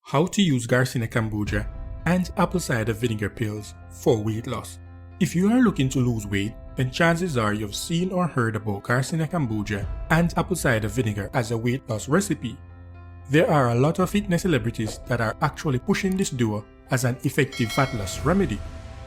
How to use Garcinia Cambogia and apple cider vinegar pills for weight loss. If you are looking to lose weight, then chances are you've seen or heard about Garcinia Cambogia and apple cider vinegar as a weight loss recipe. There are a lot of fitness celebrities that are actually pushing this duo as an effective fat loss remedy.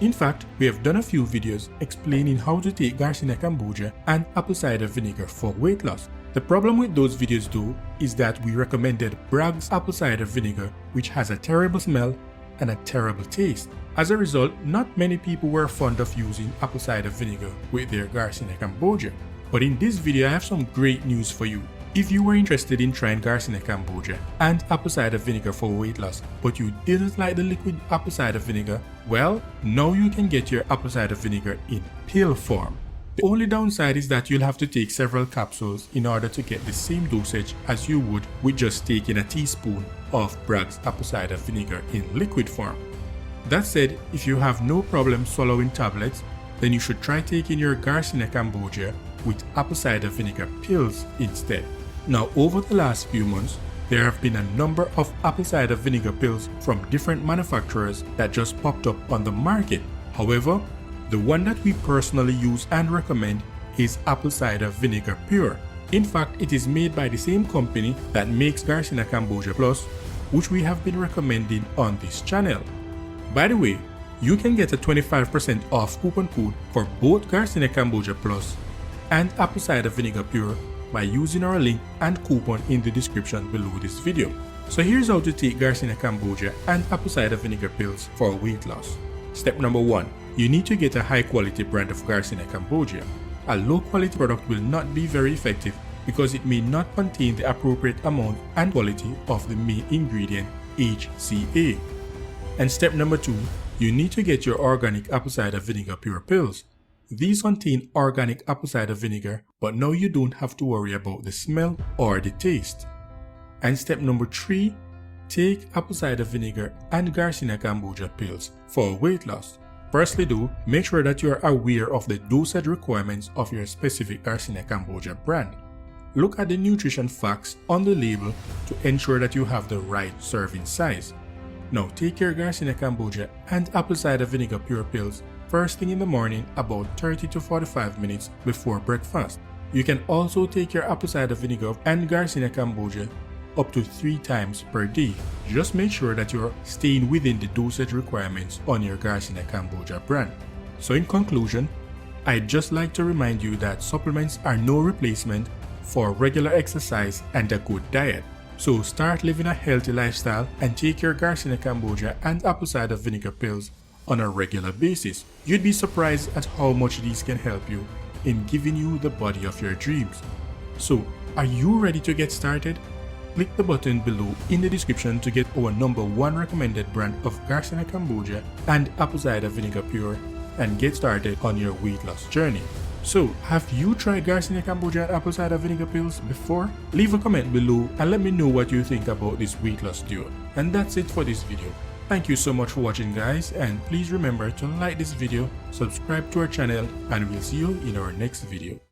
In fact, we have done a few videos explaining how to take Garcinia Cambogia and apple cider vinegar for weight loss. The problem with those videos though is that we recommended Braggs Apple Cider Vinegar, which has a terrible smell and a terrible taste. As a result, not many people were fond of using apple cider vinegar with their Garcinia Cambogia. But in this video I have some great news for you. If you were interested in trying Garcinia Cambogia and apple cider vinegar for weight loss, but you didn't like the liquid apple cider vinegar, well, now you can get your apple cider vinegar in pill form. The only downside is that you'll have to take several capsules in order to get the same dosage as you would with just taking a teaspoon of Braggs Apple Cider Vinegar in liquid form. That said, if you have no problem swallowing tablets, then you should try taking your Garcinia Cambogia with apple cider vinegar pills instead. Now, over the last few months, there have been a number of apple cider vinegar pills from different manufacturers that just popped up on the market. However, the one that we personally use and recommend is apple cider vinegar pure. In fact, it is made by the same company that makes Garcinia Cambogia Plus, which we have been recommending on this channel. By the way, you can get a 25% off coupon code for both Garcinia Cambogia Plus and apple cider vinegar pure by using our link and coupon in the description below this video. So here's how to take Garcinia Cambogia and apple cider vinegar pills for weight loss. Step number 1. You need to get a high quality brand of Garcinia Cambogia. A low quality product will not be very effective because it may not contain the appropriate amount and quality of the main ingredient HCA. And step number 2, you need to get your organic apple cider vinegar pure pills. These contain organic apple cider vinegar, but now you don't have to worry about the smell or the taste. And step number 3, take apple cider vinegar and Garcinia Cambogia pills for weight loss. Firstly though, make sure that you are aware of the dosage requirements of your specific Garcinia Cambogia brand. Look at the nutrition facts on the label to ensure that you have the right serving size. Now take your Garcinia Cambogia and apple cider vinegar pure pills first thing in the morning about 30 to 45 minutes before breakfast. You can also take your apple cider vinegar and Garcinia Cambogia up to 3 times per day. Just make sure that you're staying within the dosage requirements on your Garcinia Cambogia brand. So in conclusion, I'd just like to remind you that supplements are no replacement for regular exercise and a good diet. So start living a healthy lifestyle and take your Garcinia Cambogia and apple cider vinegar pills on a regular basis. You'd be surprised at how much these can help you in giving you the body of your dreams. So are you ready to get started? Click the button below in the description to get our #1 recommended brand of Garcinia Cambogia and apple cider vinegar pure and get started on your weight loss journey. So, have you tried Garcinia Cambogia and apple cider vinegar pills before? Leave a comment below and let me know what you think about this weight loss duo. And that's it for this video. Thank you so much for watching guys, and please remember to like this video, subscribe to our channel, and we'll see you in our next video.